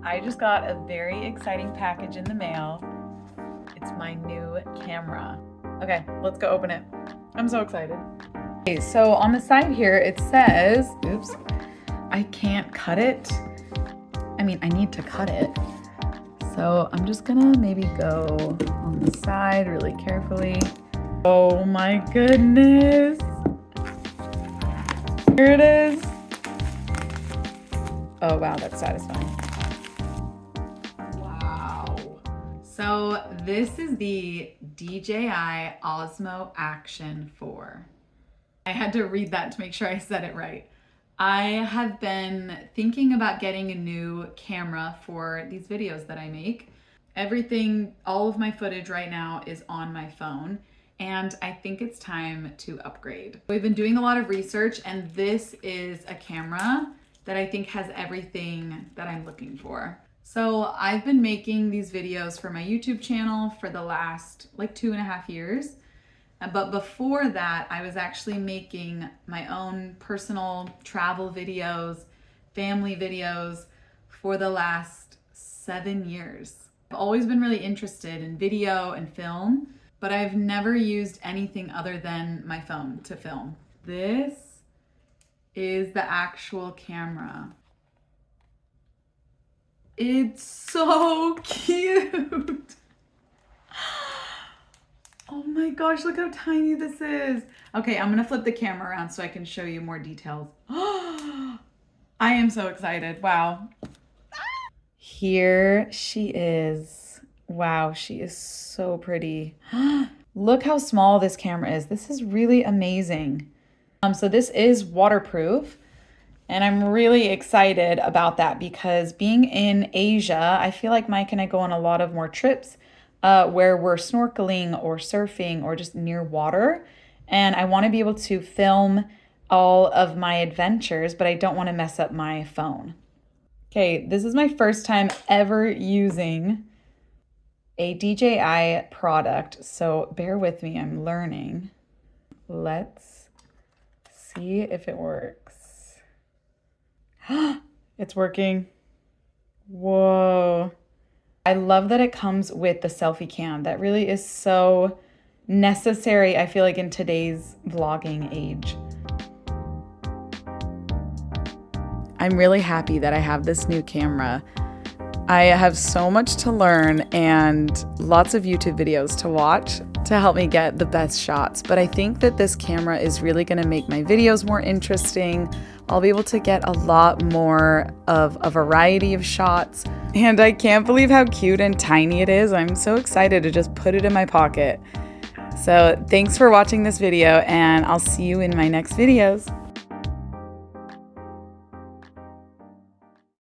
I just got a very exciting package in the mail. It's my new camera. Okay, let's go open it. I'm so excited. Okay, so on the side here, it says, oops, I can't cut it. I mean, I need to cut it. So I'm just gonna maybe go on the side really carefully. Oh my goodness. Here it is. Oh wow, that's satisfying. Wow. So this is the DJI Osmo Action 4. I had to read that to make sure I said it right. I have been thinking about getting a new camera for these videos that I make. Everything, all of my footage right now is on my phone, and I think it's time to upgrade. We've been doing a lot of research, and this is a camera that I think has everything that I'm looking for. So I've been making these videos for my YouTube channel for the last like 2.5 years. But before that, I was actually making my own personal travel videos, family videos for the last 7 years. I've always been really interested in video and film, but I've never used anything other than my phone to film. This is the actual camera. It's so cute. Oh my gosh, look how tiny this is. Okay, I'm gonna flip the camera around so I can show you more details. I am so excited, wow. Here she is. Wow, she is so pretty. Look how small this camera is. This is really amazing. So this is waterproof, and I'm really excited about that because being in Asia, I feel like Mike and I go on a lot of more trips where we're snorkeling or surfing or just near water. And I want to be able to film all of my adventures, but I don't want to mess up my phone. Okay, this is my first time ever using a DJI product, so bear with me, I'm learning. Let's see if it works. It's working. Whoa. I love that it comes with the selfie cam. That really is so necessary, I feel like, in today's vlogging age. I'm really happy that I have this new camera. I have so much to learn and lots of YouTube videos to watch to help me get the best shots. But I think that this camera is really gonna make my videos more interesting. I'll be able to get a lot more of a variety of shots. And I can't believe how cute and tiny it is. I'm so excited to just put it in my pocket. So thanks for watching this video, and I'll see you in my next videos.